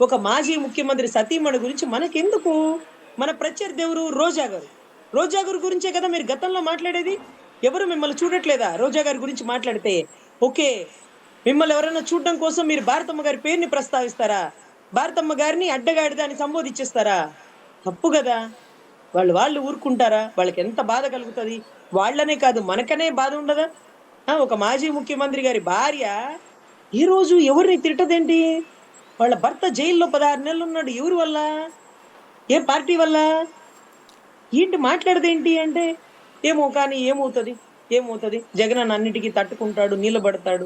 ఒక మాజీ ముఖ్యమంత్రి సతీమణి గురించి మనకెందుకు? మన ప్రత్యర్థి ఎవరు? రోజా గారు. రోజా గారి గురించే కదా మీరు గతంలో మాట్లాడేది. ఎవరు మిమ్మల్ని చూడట్లేదా రోజా గారి గురించి మాట్లాడితే? ఓకే. మిమ్మల్ని ఎవరైనా చూడడం కోసం మీరు భారతమ్మ గారి పేరుని ప్రస్తావిస్తారా? భారతమ్మ గారిని అడ్డగాడిద అని సంబోధించేస్తారా? తప్పు గదా! వాళ్ళు ఊరుకుంటారా? వాళ్ళకెంత బాధ కలుగుతది? వాళ్ళనే కాదు మనకనే బాధ ఉండదా? ఒక మాజీ ముఖ్యమంత్రి గారి భార్య ఈ రోజు ఎవరిని తిట్టదేంటి? వాళ్ళ భర్త జైల్‌లో 16 నెలలున్నాడు. ఎవరి వల్ల? ఏ పార్టీ వల్ల? ఏంటి మాట్లాడదేంటి అంటే, ఏమో కానీ ఏమవుతది? ఏమవుతది? జగనన్న అన్నిటికి తట్టుకుంటాడు, నిలబడతాడు.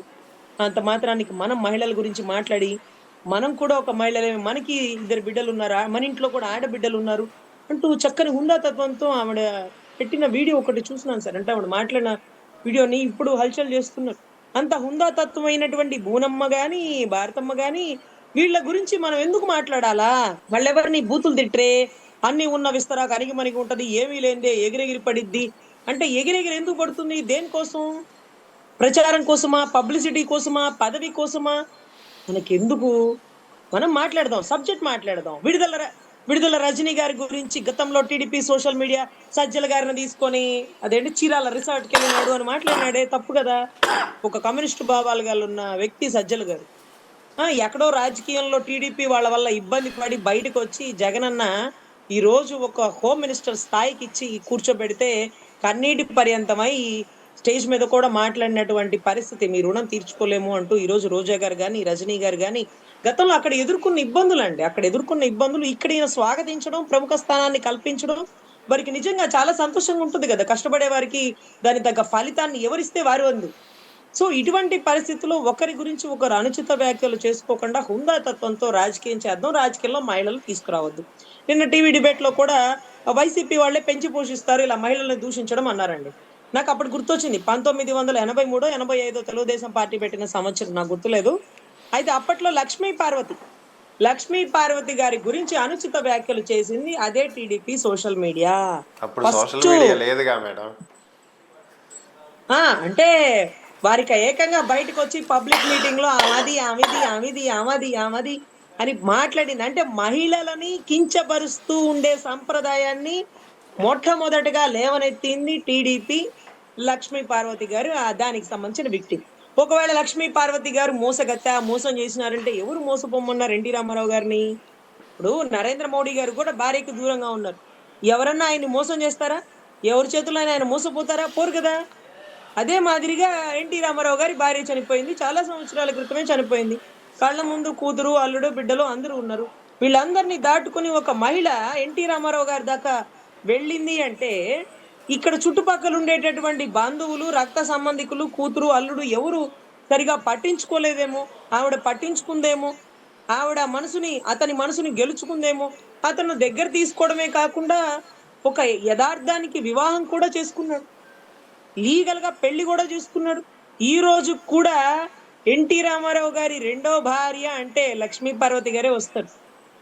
అంత మాత్రానికి మనం మహిళల గురించి మాట్లాడి, మనం కూడా ఒక మహిళలమే. మనకి ఇద్దరు బిడ్డలున్నారు. మన ఇంట్లో కూడా ఆడబిడ్డలున్నారు. అంటూ చక్కని హుందాతత్వంతో ఆవిడ పెట్టిన వీడియో ఒకటి చూస్తున్నాను సార్. అంటే ఆవిడ మాట్లాడిన వీడియోని ఇప్పుడు హల్చల్ చేస్తున్నారు. అంత హుందాతత్వమైనటువంటి బూనమ్మ గాని, భారతమ్మ గాని వీళ్ళ గురించి మనం ఎందుకు మాట్లాడాలా? వాళ్ళెవరిని బూతులు తిట్టరే, అన్నీ ఉన్న విస్తరాకు అణిగిమణిగి ఉంటది. ఏమీ లేనిదే ఎగిరెగిరి పడిద్ది. అంటే ఎగిరెగిరి ఎందుకు పడుతుంది? దేనికోసం? ప్రచారం కోసమా? పబ్లిసిటీ కోసమా? పదవి కోసమా? మనకెందుకు? మనం మాట్లాడదాం. సబ్జెక్ట్ మాట్లాడదాం. విడుదల రజనీ గారి గురించి గతంలో టీడీపీ సోషల్ మీడియా సజ్జల గారిని తీసుకొని అదేంటి చీరాల రిసార్ట్‌కెళ్ళినాడు అని మాట్లాడినాడే తప్పు గదా! ఒక కమ్యూనిస్టు భావాలు గలున్న వ్యక్తి సజ్జల గారు. ఎక్కడో రాజకీయంలో టీడీపీ వాళ్ళ వల్ల ఇబ్బంది పడి బయటకొచ్చి జగనన్న ఈరోజు ఒక హోమ్ మినిస్టర్ స్థాయికిచ్చి కూర్చోబెడితే కన్నీటి పర్యంతమై స్టేజ్ మీద కూడా మాట్లాడినటువంటి పరిస్థితి. మీ రుణం తీర్చుకోలేము అంటూ ఈరోజు రోజా గారు గాని, రజనీ గారు గాని గతంలో అక్కడ ఎదుర్కొన్న ఇబ్బందులండి. అక్కడ ఎదుర్కొన్న ఇబ్బందులు ఇక్కడ ఈయన స్వాగతించడం, ప్రముఖ స్థానాన్ని కల్పించడం వారికి నిజంగా చాలా సంతోషంగా ఉంటుంది గదా! కష్టపడే వారికి దానికి తగ్గ ఫలితాన్ని ఎవరిస్తే వారు అందు. సో, ఇటువంటి పరిస్థితుల్లో ఒకరి గురించి ఒకరు అనుచిత వ్యాఖ్యలు చేసుకోకుండా హుందాతత్వంతో రాజకీయం చేద్దాం. రాజకీయంలో మహిళలు తీసుకురావద్దు. నిన్న టీవీ డిబేట్‌లో కూడా వైసీపీ వాళ్ళే పెంచి పోషిస్తారు. ఇలా మహిళల్ని దూషించడం అన్నారండి. నాకప్పుడు గుర్తొచ్చింది. 1983 85 తెలుగుదేశం పార్టీ పెట్టిన సంవత్సరం నాకు గుర్తులేదు. అయితే అప్పట్లో లక్ష్మీ పార్వతి గారి గురించి అనుచిత వ్యాఖ్యలు చేసింది అదే టీడీపీ సోషల్ మీడియా. అప్పుడు సోషల్ ఫస్టు మీడియా లేదుగా మేడం. అంటే వారిక ఏకంగా బయటకొచ్చి పబ్లిక్ మీటింగ్‌లో ఆమది అని మాట్లాడింది. అంటే మహిళలని కించపరుస్తూ ఉండే సంప్రదాయాన్ని మొట్టమొదటగా లేవనెత్తింది టీడీపీ లక్ష్మీ పార్వతి గారు. దానికి సంబంధించిన విక్టిమ్. ఒకవేళ లక్ష్మీ పార్వతి గారు మోసం చేసినారంటే ఎవరు మోసపోమన్నారు ఎన్టీ రామారావు గారిని? ఇప్పుడు నరేంద్ర మోడీ గారు కూడా భార్యకు దూరంగా ఉన్నారు. ఎవరన్నా ఆయన్ని మోసం చేస్తారా? ఎవరి చేతుల్లో ఆయన మోసపోతారా? పోరు కదా! అదే మాదిరిగా ఎన్టీ రామారావు గారి భార్య చనిపోయింది. చాలా సంవత్సరాల క్రితమే చనిపోయింది. కళ్ళ ముందు కూతురు, అల్లుడు, బిడ్డలు అందరూ ఉన్నారు. వీళ్ళందరిని దాటుకొని ఒక మహిళ ఎన్టీ రామారావు గారి దాకా వెళ్ళింది అంటే, ఇక్కడ చుట్టుపక్కల ఉండేటటువంటి బంధువులు, రక్త సంబంధికులు, కూతురు, అల్లుడు ఎవరు సరిగా పట్టించుకోలేదేమో, ఆవిడ పట్టించుకుందేమో, అతని మనసుని గెలుచుకుందేమో, అతను దగ్గర తీసుకోవడమే కాకుండా ఒక యదార్థానికి వివాహం కూడా చేసుకున్నాడు. లీగల్‌గా పెళ్లి గూడా చేసుకున్నాడు. ఈ రోజు కూడా ఎన్టీ రామారావు గారి రెండో భార్య అంటే లక్ష్మీ పార్వతి గారే వస్తారు.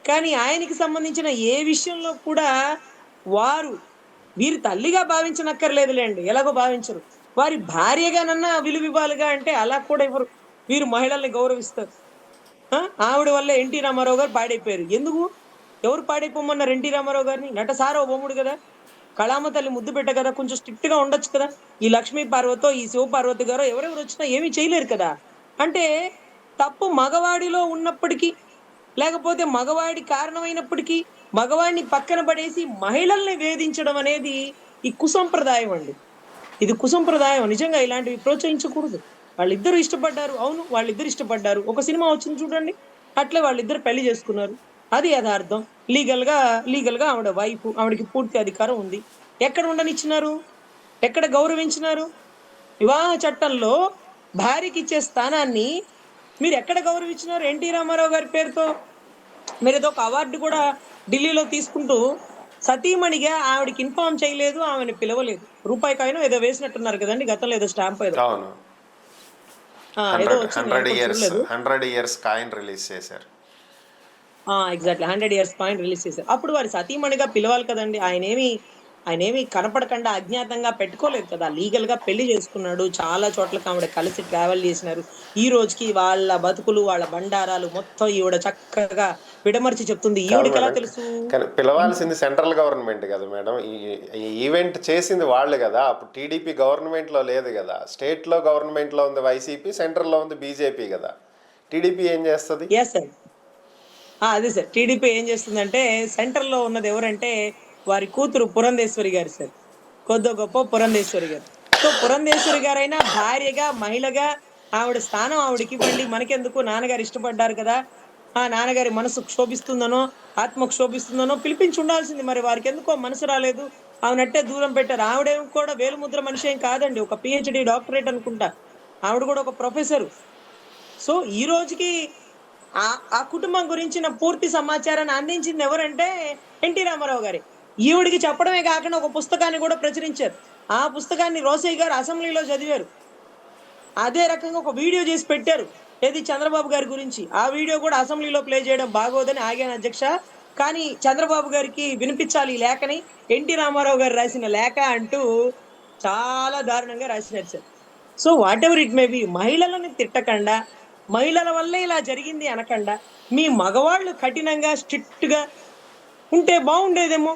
కానీ ఆయనకి సంబంధించిన ఏ విషయంలో కూడా వారు వీరి తల్లిగా భావించనక్కర్లేదులెండి. ఎలాగో భావించరు. వారి భార్యగానన్నా విలువివ్వాలిగా అంటే అలా కూడా ఇవ్వరు. వీరు మహిళల్ని గౌరవిస్తారు. ఆ! ఆవిడ వల్లే ఎన్టీ రామారావు గారు పాడైపోయారు. ఎందుకు? ఎవరు పాడైపోమన్నారు ఎన్టీ రామారావు గారిని? నట సార్వభౌముడు గదా! కళామ తల్లి ముద్దు బిడ్డ కదా! కొంచెం స్ట్రిక్ట్‌గా ఉండొచ్చు కదా! ఈ లక్ష్మీ పార్వతో, ఈ శివపార్వతి గారో ఎవరెవరొచ్చినా ఏమి చేయలేరు కదా! అంటే తప్పు మగవాడిలో ఉన్నప్పటికీ, లేకపోతే మగవాడి కారణమైనప్పటికీ, మగవాడిని పక్కన పడేసి మహిళల్ని వేధించడం అనేది ఈ కుసంప్రదాయం అండి. ఇది కుసంప్రదాయం. నిజంగా ఇలాంటివి ప్రోత్సహించకూడదు. వాళ్ళిద్దరూ ఇష్టపడ్డారు. అవును. వాళ్ళిద్దరు ఇష్టపడ్డారు. ఒక సినిమా వచ్చింది చూడండి. అట్లే వాళ్ళిద్దరు పెళ్లి చేసుకున్నారు. అది యదార్థం. లీగల్‌గా ఆవిడ వైఫ్. ఆవిడకి పూర్తి అధికారం ఉంది. ఎక్కడ ఉండనిచ్చినారు? ఎక్కడ గౌరవించినారు? వివాహ చట్టంలో భార్యకిచ్చే స్థానాన్ని మీరెక్కడ గౌరవించినారు? ఎన్టీ రామారావు గారి పేరుతో మీరేదో ఒక అవార్డ్ కూడా ఢిల్లీలో తీసుకుంటూ సతీమణిగా ఆవిడకి ఇన్ఫార్మ్ చేయలేదు. ఆమెని పిలవలేదు. రూపాయి కాయినో ఏదో వేసినట్టున్నారు కదండీ! గతంలో ఏదో స్టాంపో ఏదో. అవును. ఏదో 100 వచ్చింది. నేను 100 కూడా ఇయర్స్ చూడలేదు. 100 ఇయర్స్ కాయిన్ రిలీజ్ చేశారు. ఎగ్జాక్ట్‌లీ 100 ఇయర్స్ కాయిన్ రిలీజ్ చేశారు. అప్పుడు వారి సతీమణిగా పిలవాలి కదండీ! ఆయనేమి ఆయనేమి కనపడకుండా అజ్ఞాతంగా పెట్టుకోలేదు కదా! లీగల్‌గా పెళ్లి చేసుకున్నాడు. చాలా చోట్లకి ఆవిడ కలిసి ట్రావెల్ చేసినారు. ఈ రోజుకి వాళ్ళ బతుకులు, వాళ్ళ బండారాలు మొత్తం ఈవిడ చక్కగా విడమర్చి చెప్తుంది. కాదు ఈవిడకెలా మేడం. తెలుసు? కానీ పిలవాల్సింది సెంట్రల్ గవర్నమెంట్ కదా మేడం. ఈ ఈ ఈవెంట్ చేసింది వాళ్ళు కదా. అప్పుడు టీడీపీ గవర్నమెంట్లో లేదు కదా. స్టేట్లో గవర్నమెంట్లో ఉంది వైసీపీ, సెంట్రల్లో ఉంది బీజేపీ కదా. టీడీపీ ఏం చేస్తుంది? Yes sir. అదే సార్. టీడీపీ ఏం చేస్తుందంటే సెంట్రల్‌లో ఉన్నది ఎవరంటే వారి కూతురు పురంధేశ్వరి గారు సార్. కొద్దో గొప్పో పురంధేశ్వరి గారు. సో, పురంధేశ్వరి గారైనా భార్యగా, మహిళగా ఆవిడ స్థానం ఆవిడకివ్వండి. మనకెందుకు నాన్నగారు ఇష్టపడ్డారు కదా! నాన్నగారి మనసు క్షోభిస్తుందనో, ఆత్మ క్షోభిస్తుందనో పిలిపించి ఉండాల్సింది. మరి వారికెందుకో మనసు రాలేదు. ఆమెనట్టే దూరం పెట్టారు. ఆవిడేం కూడా వేలుముద్ర మనిషేం కాదండి. ఒక పీహెచ్‌డీ డాక్టరేట్ అనుకుంటా. ఆవిడ కూడా ఒక ప్రొఫెసరు. సో, ఈ రోజుకి ఆ కుటుంబం గురించిన పూర్తి సమాచారాన్ని అందించింది ఎవరంటే ఎన్టీ రామారావు గారే. ఈవిడకి చెప్పడమే కాకుండా ఒక పుస్తకాన్ని కూడా ప్రచురించారు. ఆ పుస్తకాన్ని రోసయ్య గారు అసెంబ్లీలో చదివారు. అదే రకంగా ఒక వీడియో చేసి పెట్టారు. ఏది చంద్రబాబు గారి గురించి. ఆ వీడియో కూడా అసెంబ్లీలో ప్లే చేయడం బాగోదని ఆగాను అధ్యక్ష. కానీ చంద్రబాబు గారికి వినిపించాలి ఈ లేఖని. ఎన్టీ రామారావు గారు రాసిన లేఖ అంటూ చాలా దారుణంగా రాసినారు sir. So, whatever it may be మహిళలని తిట్టకండా, మహిళల వల్లే ఇలా జరిగింది అనకండా, మీ మగవాళ్ళు కఠినంగా, స్ట్రిక్ట్‌గా ఉంటే బావుండేదేమో.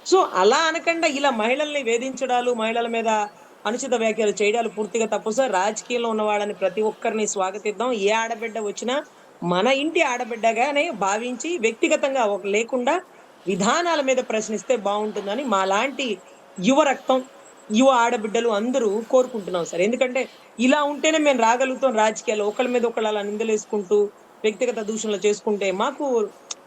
సో, అలా అనకండా ఇలా మహిళల్ని వేధించడాలు, మహిళల మీద అనుచిత వ్యాఖ్యలు చేయడాలు పూర్తిగా తప్పు సార్. రాజకీయంలో ఉన్న వాళ్ళని ప్రతి ఒక్కరిని స్వాగతిద్దాం. ఏ ఆడబిడ్డ వచ్చినా మన ఇంటి ఆడబిడ్డగానే భావించి వ్యక్తిగతంగా లేకుండా విధానాల మీద ప్రశ్నిస్తే బావుంటుందని మాలాంటి యువ రక్తం, యువ ఆడబిడ్డలు అందరూ కోరుకుంటున్నాం సార్. ఎందుకంటే ఇలా ఉంటేనే మేము రాగలుగుతాం రాజకీయాల్లో. ఒకళ్ళ మీద ఒకళ్ళు అలా నిందలేసుకుంటూ, వ్యక్తిగత దూషణలు చేసుకుంటే మాకు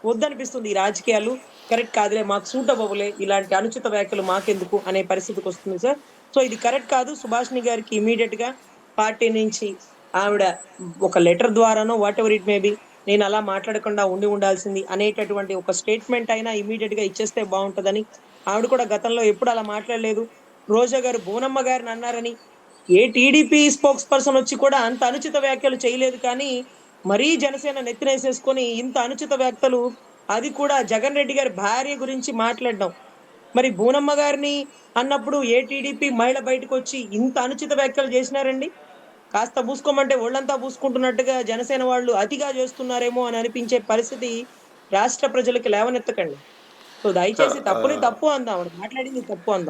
వద్దనిపిస్తుంది ఈ రాజకీయాలు. కరెక్ట్ కాదులే. మాకు సూట్ అవ్వవులే. ఇలాంటి అనుచిత వ్యాఖ్యలు మాకెందుకు అనే పరిస్థితికొస్తుంది సార్. సో, ఇది కరెక్ట్ కాదు. సుభాషిణి గారికి ఇమ్మీడియేట్‌గా పార్టీ నుంచి ఆవిడ ఒక లెటర్ ద్వారానో వాటెవర్ ఇట్ మే బి నేను అలా మాట్లాడకుండా ఉండాల్సింది అనేటటువంటి ఒక స్టేట్‌మెంట్ అయినా ఇమ్మీడియేట్‌గా ఇచ్చేస్తే బావుంటదని. ఆవిడ కూడా గతంలో ఎప్పుడు అలా మాట్లాడలేదు. రోజా గారు బోనమ్మ గారిని అన్నారని, ఏ టీడీపీ స్పోక్స్ పర్సన్ వచ్చి కూడా అంత అనుచిత వ్యాఖ్యలు చేయలేదు కానీ, మరీ జనసేన నెత్తినేసేసుకొని ఇంత అనుచిత వ్యాఖ్యలు అది కూడా జగన్ రెడ్డి గారి భార్య గురించి మాట్లాడడం. మరి బూనమ్మ గారిని అన్నప్పుడు ఏ టీడీపీ మహిళ బయటకొచ్చి ఇంత అనుచిత వ్యాఖ్యలు చేసినారండి? కాస్త బూసుకోమంటే ఒళ్ళంతా బూసుకుంటున్నట్టుగా జనసేన వాళ్ళు అతిగా చేస్తున్నారేమో అని అనిపించే పరిస్థితి రాష్ట్ర ప్రజలకి లేవనెత్తకండి. సో, సో, దయచేసి తప్పుని తప్పు అందాం. ఆవిడ మాట్లాడింది తప్పు అందాం.